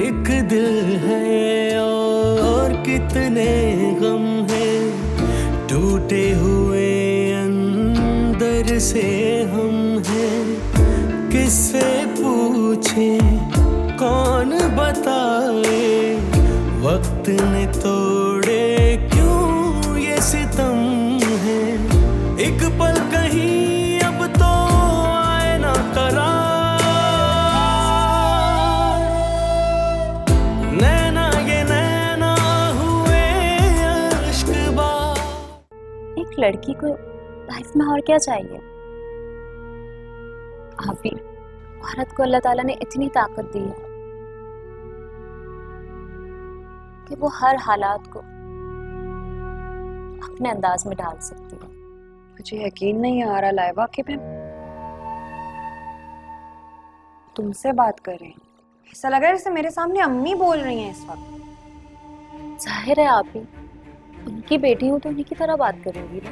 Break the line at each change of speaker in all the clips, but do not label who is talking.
एक दिल है और कितने गम है, टूटे हुए अंदर से हम हैं। किससे पूछे कौन बताए, वक्त ने तोड़े क्यों ये सितम है। एक पल कहीं अब तो आए ना करार, नैना ये नैना हुए अश्क बार।
एक लड़की को लाइफ में और क्या चाहिए? आप भी औरत को अल्लाह ताला ने इतनी ताकत दी है कि वो हर हालात को अपने अंदाज में ढाल सकती है।
मुझे यकीन नहीं आ रहा लाइबा कि मैं तुमसे बात कर रही हूँ। ऐसा लग रहा है जैसे मेरे सामने अम्मी बोल रही हैं इस वक्त।
जाहिर है आप ही उनकी बेटी हूँ तो उन्हीं की तरह बात करूंगी ना।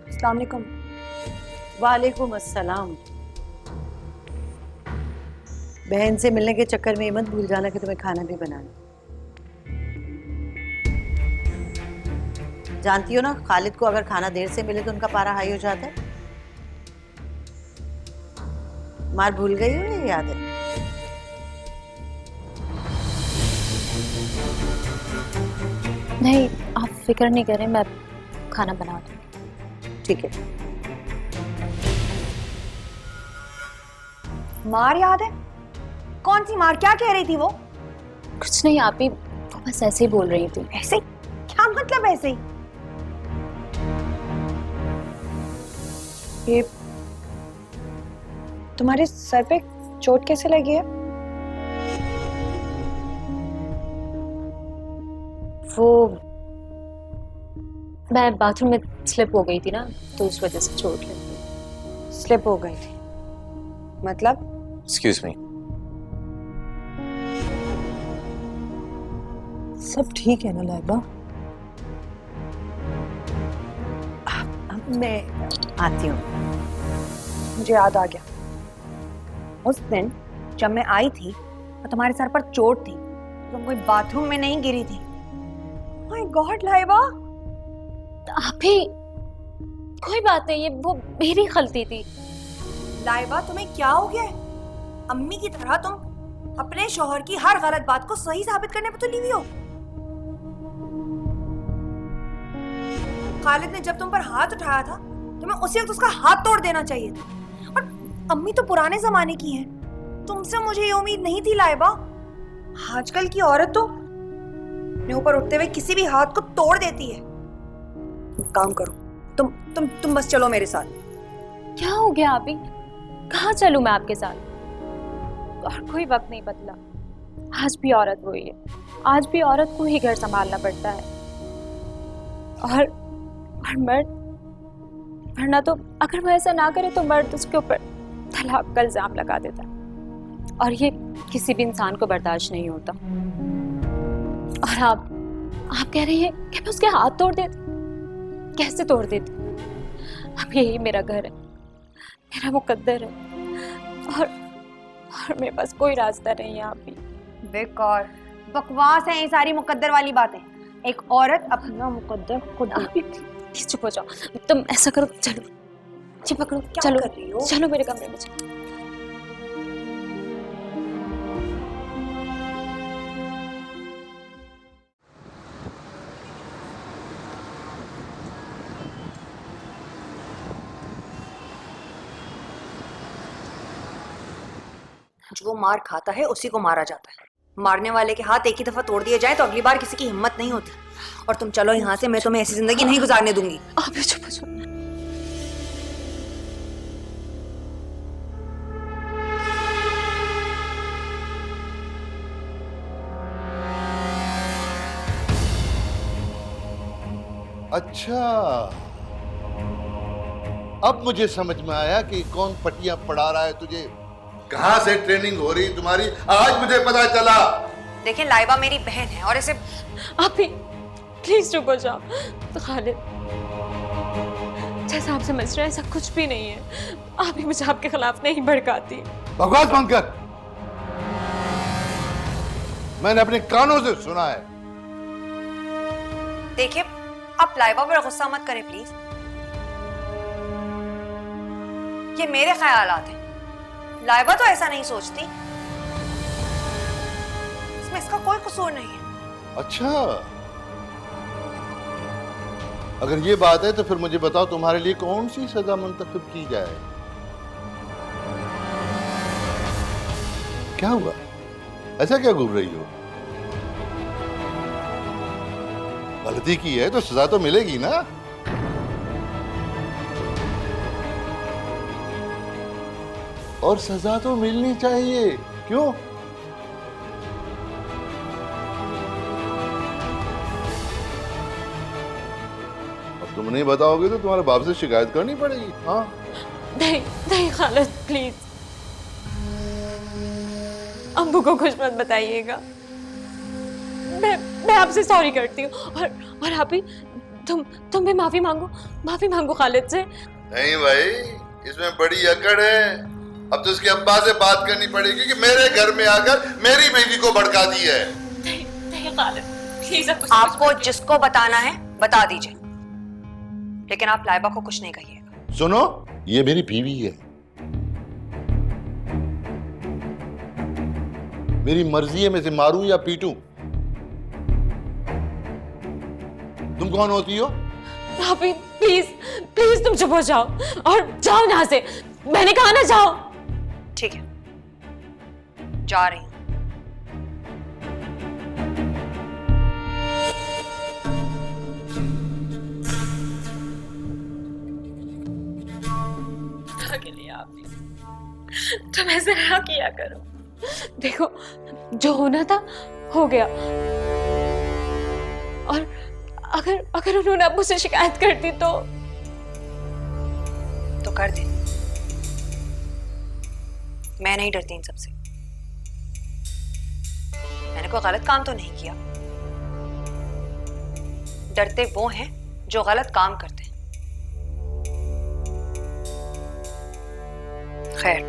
अस्सलाम वालेकुम।
वालेकुम अस्सलाम। बहन से मिलने के चक्कर में मत भूल जाना कि तुम्हें खाना भी बनाना। जानती हो ना, खालिद को अगर खाना देर से मिले तो उनका पारा हाई हो जाता है। मार भूल गई हो या याद है?
नहीं, आप फिक्र नहीं करें, मैं खाना बना दूंगी।
ठीक है।
मार याद है? कौन सी मार? क्या कह रही थी वो?
कुछ नहीं आप ही, वो बस ऐसे ही बोल रही थी।
ऐसे? क्या मतलब ऐसे ही? ये तुम्हारे सर पे चोट कैसे लगी है?
वो मैं बाथरूम में स्लिप हो गई थी ना, तो उस वजह से चोट लगी।
स्लिप हो गई थी मतलब?
Excuse me.
सब ठीक है ना लाइबा?
मैं आती हूँ।
मुझे याद आ गया, उस दिन जब मैं आई थी और तुम्हारे सर पर चोट थी तो तुम कोई बाथरूम में नहीं गिरी थी। My God Laiba.
आप ही कोई बात नहीं, ये वो मेरी गलती थी।
लाइबा तुम्हें क्या हो गया है? अम्मी की तरह तुम अपने शौहर की हर गलत बात को सही साबित करने पर तो लीवी हो। खालिद ने जब तुम पर हाथ उठाया था तुम्हें उसी वक्त उसका हाथ तोड़ देना चाहिए था। और अम्मी तो पुराने जमाने की हैं, तुमसे मुझे ये उम्मीद नहीं थी लाइबा। आजकल की औरत तो अपने ऊपर उठते हुए किसी भी हाथ को तोड़ देती है। काम करो, तुम बस चलो मेरे साथ।
क्या हो गया अभी? कहाँ चलूं मैं आपके साथ? और कोई वक्त नहीं बदला। आज भी औरत वही है, आज भी औरत को ही घर संभालना पड़ता है। और मर्द, वरना तो अगर वो ऐसा ना करे तो मर्द उसके ऊपर तलाक का इल्जाम लगा देता है, और ये किसी भी इंसान को बर्दाश्त नहीं होता। और आप कह रही हैं कि मैं उसके हाथ तोड़ देती? कैसे तोड़ देती? अब यही मेरा घर है, मेरा मुकद्दर है, और मेरे पास कोई रास्ता नहीं है। आप भी
बेकार बकवास है ये सारी मुकद्दर वाली बातें। एक औरत अपना मुकद्दर खुद।
आप भी प्लीज चुप हो जाओ। तुम ऐसा करो, चलो जी पकड़ो,
क्या
चलो
कर रही हो?
चलो मेरे कमरे में चलो।
जो मार खाता है उसी को मारा जाता है। मारने वाले के हाथ एक ही दफा तोड़ दिए जाए तो अगली बार किसी की हिम्मत नहीं होती। और तुम चलो यहाँ से, मैं तुम्हें ऐसी जिंदगी नहीं गुजारने दूंगी।
आप भी चुप हो जाओ।
अच्छा, अब मुझे समझ में आया कि कौन पटियां पढ़ा रहा है तुझे, कहां से ट्रेनिंग हो रही तुम्हारी, आज मुझे पता चला।
देखिए लाइबा मेरी बहन है और इसे
आप भी प्लीज चुप हो जाओ। तो खालिद, जैसा आप समझ रहे हैं ऐसा कुछ भी नहीं है। आप भी मुझे आपके खिलाफ नहीं भड़काती।
बकवास बंद कर। मैंने अपने कानों से सुना है।
देखिए, आप लाइबा पर गुस्सा मत करें प्लीज। ये मेरे ख्यालात हैं, लाइबा तो ऐसा नहीं सोचती। इसमें इसका कोई कसूर नहीं है।
अच्छा, अगर ये बात है तो फिर मुझे बताओ तुम्हारे लिए कौन सी सजा मुंतखब की जाए? क्या हुआ? ऐसा क्या घूर रही हो? गलती की है तो सजा तो मिलेगी ना। और सजा तो मिलनी चाहिए। क्यों? अब तुम नहीं बताओगे तो तुम्हारे बाप से शिकायत करनी पड़ेगी। हाँ,
नहीं नहीं खालिद, प्लीज अम्बू को कुछ मत बताइएगा। मैं आपसे सॉरी करती हूँ। और आप भी तुम भी माफी मांगो खालिद से।
नहीं भाई, इसमें बड़ी अकड़ है। अब तो इसके अब्बा से बात करनी पड़ेगी कि मेरे घर में आकर मेरी बेटी को भड़का दी है।
नहीं खालिद, प्लीज
आपको जिसको बताना है बता दीजिए, लेकिन आप लाइबा को कुछ नहीं कहिएगा।
सुनो, ये मेरी बीवी है। मेरी मर्जी है मैं इसे मारूं या पीटूं। तुम कौन होती हो?
भाभी प्लीज तुम चुप हो जाओ और जाओ यहाँ से। मैंने कहा ना जाओ।
ठीक है, जा रही हूं।
के लिए आप तुम ऐसे ना किया करो। देखो, जो होना था हो गया। और अगर उन्होंने अब मुझसे शिकायत कर दी तो
कर दे। मैं नहीं डरती इन सबसे। मैंने कोई गलत काम तो नहीं किया। डरते वो हैं जो गलत काम करते हैं। खैर,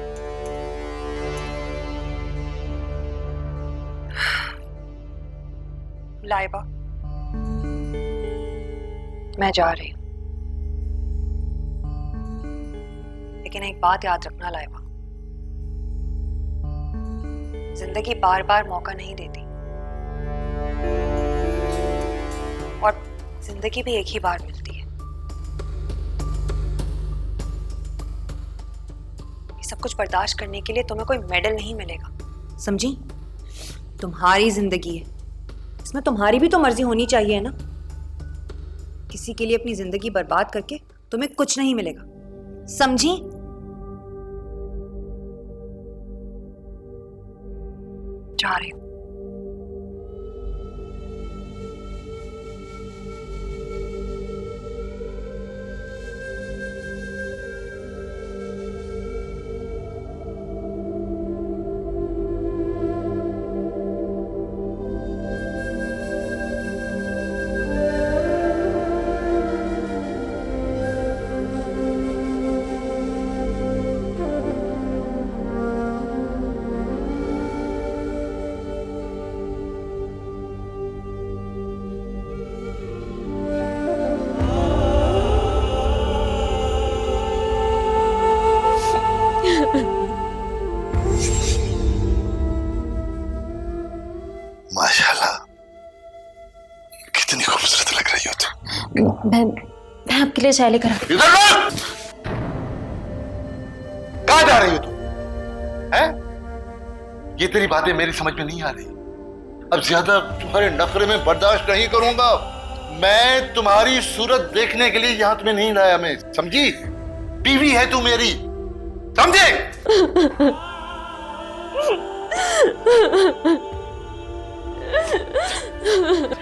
लाइबा, मैं जा रही हूं, लेकिन एक बात याद रखना लाइबा, जिंदगी बार बार मौका नहीं देती और जिंदगी भी एक ही बार मिलती है। ये सब कुछ बर्दाश्त करने के लिए तुम्हें कोई मेडल नहीं मिलेगा, समझी? तुम्हारी जिंदगी है, इसमें तुम्हारी भी तो मर्जी होनी चाहिए ना। किसी के लिए अपनी जिंदगी बर्बाद करके तुम्हें कुछ नहीं मिलेगा, समझी? जा रही हूं।
माशाल्लाह, कितनी खूबसूरत लग रही हो तुम।
मैं आपके लिए चाय लेकर
इधर लो! कहाँ जा रही हो तुम? हैं? ये तेरी बातें मेरी समझ में नहीं आ रही। अब ज्यादा तुम्हारे नखरे में बर्दाश्त नहीं करूंगा। मैं तुम्हारी सूरत देखने के लिए यहाँ तुम्हें नहीं लाया, मैं, समझी? बीवी है तू मेरी, समझे?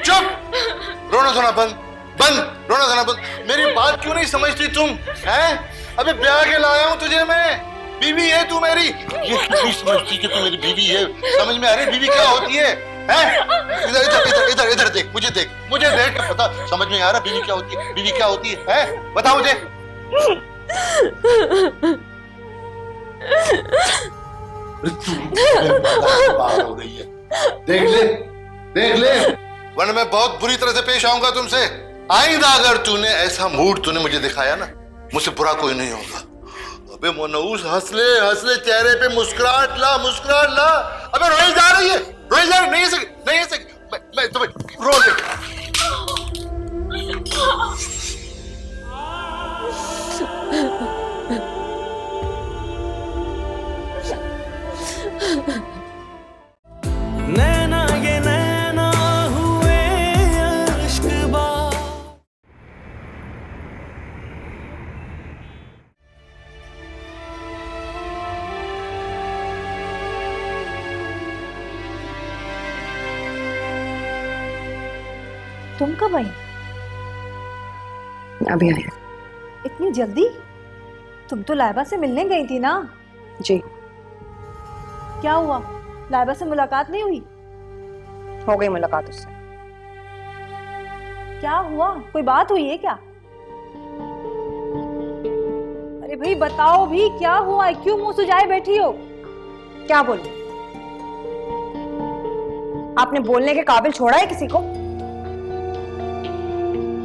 चुप! रोना धोना बंद, रोना धोना बंद। मेरी बात क्यों नहीं समझती तुम? हैं? अबे ब्याह के लाया हूं तुझे मैं, बीवी है तू मेरी। ये नहीं समझती कि तू मेरी बीवी है? समझ में आ रही बीवी क्या होती है? हैं? इधर इधर इधर इधर इधर देख, मुझे देख के पता, समझ में आ रहा बीवी क्या होती है? बीवी क्या होती है? हैं? बता मुझे। पागल हो गई है। देख ले वरना मैं बहुत बुरी तरह से पेश आऊंगा तुमसे। आइंदा अगर तूने ऐसा मूड तूने मुझे दिखाया ना, मुझसे बुरा कोई नहीं होगा। अबे मनहूस हंस ले चेहरे पे मुस्कुराहट ला। अबे रोई जा रही है नहीं है सके मैं तुम्हें रो ले।
नैना ये नैना हुए अश्कबार।
तुम कब आई?
अभी आए।
इतनी जल्दी? तुम तो लाइबा से मिलने गई थी ना?
जी।
क्या हुआ? लाइबा से मुलाकात नहीं हुई?
हो गई मुलाकात उससे।
क्या हुआ? कोई बात हुई है क्या? अरे भाई बताओ भी, क्या हुआ है? क्यों मुंह सुजाए बैठी हो?
क्या बोलूं? आपने बोलने के काबिल छोड़ा है किसी को?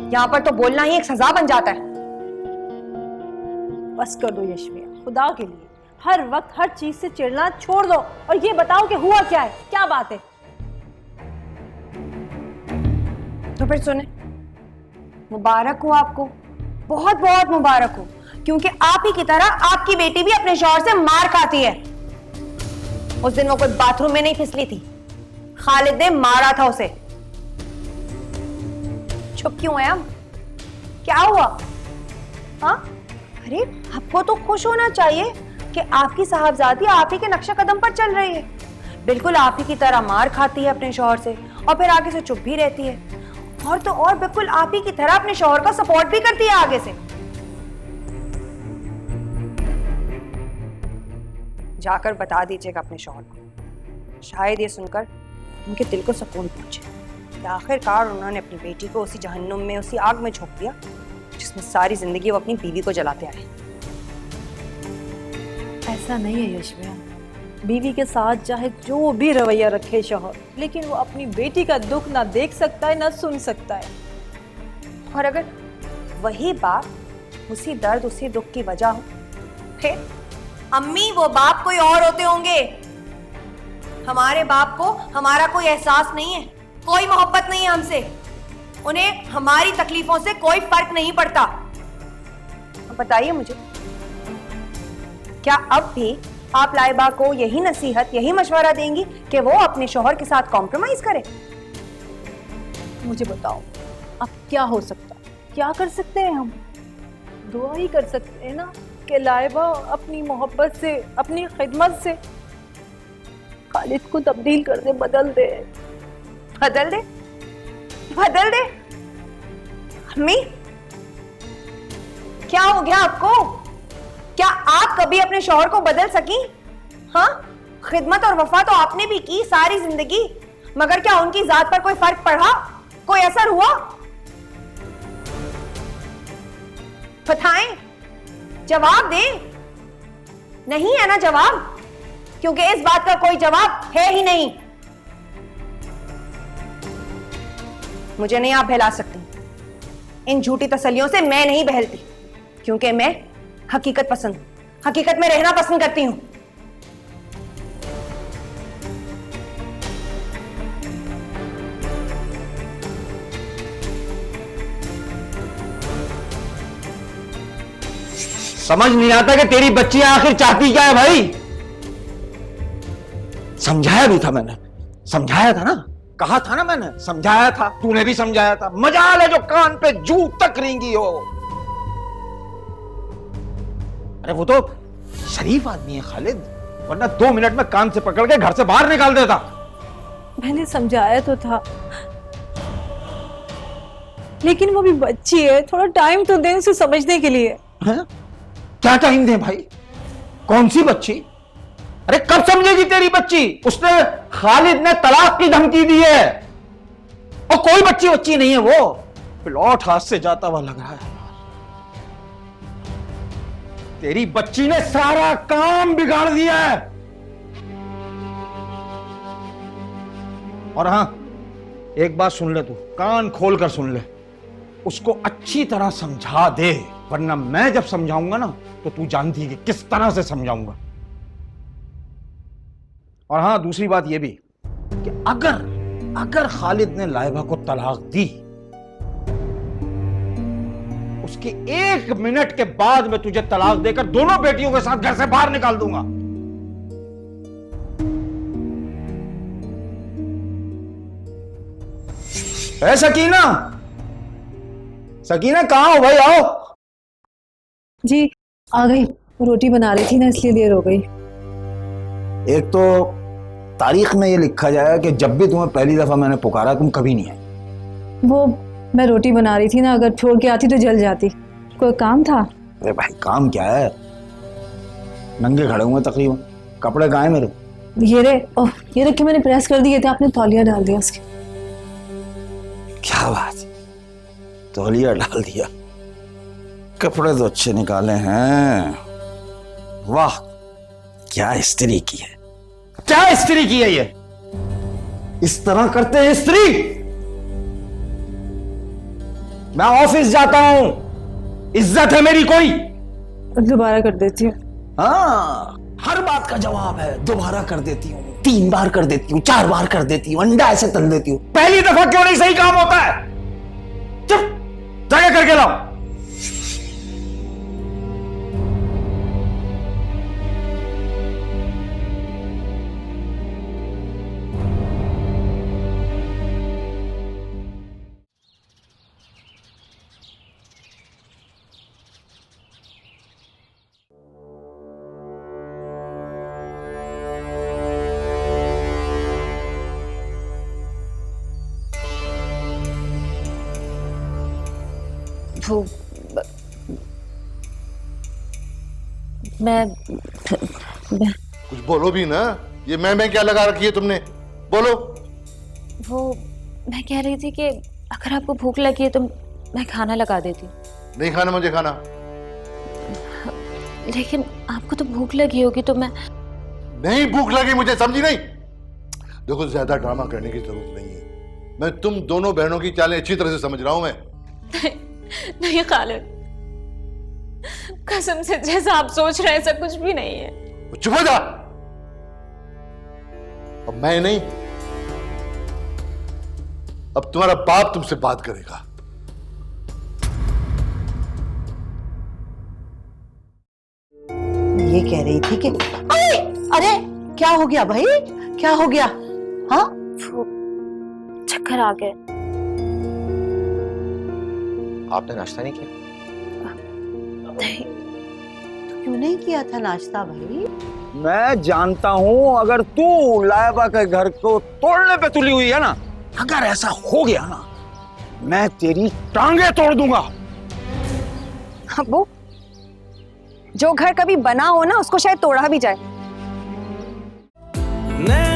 यहां पर तो बोलना ही एक सजा बन जाता है।
बस कर दो यशमिया, खुदा के लिए हर वक्त हर चीज से चिढ़ना छोड़ दो और ये बताओ कि हुआ क्या है, क्या बात है?
तो फिर सुने, मुबारक हो आपको, बहुत बहुत मुबारक हो, क्योंकि आप ही की तरह आपकी बेटी भी अपने शौहर से मार खाती है। उस दिन वो कोई बाथरूम में नहीं फिसली थी, खालिद ने मारा था उसे। चुप क्यों है हम? क्या हुआ? हाँ, अरे आपको तो खुश होना चाहिए कि आपकी साहबजादी आप ही के नक्शे कदम पर चल रही है। बिल्कुल आप ही की तरह मार खाती है अपने शौहर से और फिर आगे से चुप भी रहती है, और तो और बिल्कुल आप ही की तरह अपने शौहर का सपोर्ट भी करती है आगे से। जाकर बता दीजिएगा अपने शौहर को, शायद ये सुनकर उनके दिल को सुकून पहुंचे कि आखिरकार उन्होंने अपनी बेटी को उसी जहन्नुम में, उसी आग में झोंक दिया जिसमें सारी जिंदगी वो अपनी बीवी को जलाते आए।
ऐसा नहीं है यशमिया, बीवी के साथ चाहे जो भी रवैया रखे शौहर, लेकिन वो अपनी बेटी का दुख ना देख सकता है ना सुन सकता है।
और अगर वही बाप उसी दर्द उसी दुख की वजह हो, फिर अम्मी वो बाप कोई और होते होंगे। हमारे बाप को हमारा कोई एहसास नहीं है, कोई मोहब्बत नहीं है हमसे, उन्हें हमारी तकलीफों से कोई फर्क नहीं पड़ता। अब बताइए मुझे, क्या अब भी आप लाइबा को यही नसीहत, यही मशवरा देंगी कि वो अपने शौहर के साथ कॉम्प्रोमाइज करे?
मुझे बताओ अब क्या हो सकता, क्या कर सकते हैं हम? दुआ ही कर सकते हैं ना कि लाइबा अपनी मोहब्बत से, अपनी खिदमत से खालिद को तब्दील कर दे, बदल दे।
बदल दे? बदल दे? अम्मी क्या हो गया आपको? क्या आप कभी अपने शौहर को बदल सकी? हाँ, खिदमत और वफा तो आपने भी की सारी जिंदगी, मगर क्या उनकी जात पर कोई फर्क पड़ा, कोई असर हुआ? बताएं, जवाब दें। नहीं है ना जवाब? क्योंकि इस बात का कोई जवाब है ही नहीं। मुझे नहीं आप बहला सकती, इन झूठी तसल्लियों से मैं नहीं बहलती, क्योंकि मैं हकीकत पसंद, हकीकत में रहना पसंद करती हूं।
समझ नहीं आता कि तेरी बच्ची आखिर चाहती क्या है भाई। समझाया भी था मैंने, समझाया था ना, कहा था ना मैंने, समझाया था, तूने भी समझाया था। मजाल है जो कान पे जू तक रेंगी हो। अरे वो तो शरीफ आदमी है खालिद, वरना 2 मिनट में कान से पकड़ के घर से बाहर निकाल देता।
मैंने समझाया तो था, लेकिन वो भी बच्ची है, थोड़ा टाइम तो दें उसे समझने के लिए।
है? क्या टाइम दे भाई? कौन सी बच्ची? अरे कब समझेगी तेरी बच्ची? उसने, खालिद ने तलाक की धमकी दी है, और कोई बच्ची नहीं है वो। प्लॉट हाथ से जाता हुआ लग रहा है। तेरी बच्ची ने सारा काम बिगाड़ दिया है। और हाँ, एक बात सुन ले, तू कान खोल कर सुन ले, उसको अच्छी तरह समझा दे, वरना मैं जब समझाऊंगा ना तो तू जानती है कि किस तरह से समझाऊंगा। और हाँ, दूसरी बात यह भी कि अगर खालिद ने लाइबा को तलाक दी, उसके 1 मिनट के बाद मैं तुझे तलाक देकर दोनों बेटियों के साथ घर से बाहर निकाल दूंगा। ऐ सकीना, सकीना कहाँ हो भाई, आओ।
जी आ गई, रोटी बना रही थी ना इसलिए देर हो गई।
एक तो तारीख में ये लिखा जाए कि जब भी तुम्हें पहली दफा मैंने पुकारा तुम कभी नहीं आई।
वो मैं रोटी बना रही थी ना, अगर छोड़ के आती तो जल जाती। कोई काम था?
अरे भाई काम क्या है, नंगे खड़े हुए तकरीबन, कपड़े कहाँ हैं मेरे?
ये रखे मैंने प्रेस कर दिए थे, आपने तौलिया डाल दिया उसके।
क्या बात, तौलिया डाल दिया? कपड़े तो अच्छे निकाले हैं, वाह क्या इस्त्री की है, क्या इस्त्री की है ये, इस तरह करते हैं इस्त्री? मैं ऑफिस जाता हूं, इज्जत है मेरी कोई?
दोबारा कर देती हूँ।
हाँ, हर बात का जवाब है दोबारा कर देती हूँ, 3 बार कर देती हूँ, 4 बार कर देती हूँ, अंडा ऐसे तल देती हूँ। पहली दफा क्यों नहीं सही काम होता है? चुप, जाके करके लाओ।
वो मैं
कुछ बोलो भी ना, ये मैं क्या लगा रखी है तुमने, बोलो।
वो मैं कह रही थी कि अगर आपको भूख लगी है तो मैं खाना लगा देती।
नहीं खाना मुझे खाना।
लेकिन आपको तो भूख लगी होगी तो मैं
नहीं भूख लगी मुझे, समझी नहीं? देखो ज्यादा ड्रामा करने की जरूरत नहीं है, मैं तुम दोनों बहनों की चालें अच्छी तरह से समझ रहा हूं मैं।
नहीं खालिद, कसम से जैसा आप सोच रहे हैं ऐसा कुछ भी नहीं है।
चुप हो जा। अब मैं नहीं, अब तुम्हारा बाप तुमसे बात करेगा।
ये कह रही थी कि अरे क्या हो गया भाई, क्या हो गया? हाँ,
चक्कर आ गए।
आपने नाश्ता नहीं किया?
नहीं।
तो क्यों नहीं किया था नाश्ता भाई?
मैं जानता हूं अगर तू लाइबा के घर को तोड़ने पे तुली हुई है ना, अगर ऐसा हो गया ना, मैं तेरी टांगे तोड़ दूंगा।
अब्बू, जो घर कभी बना हो ना उसको शायद तोड़ा भी जाए।
मैं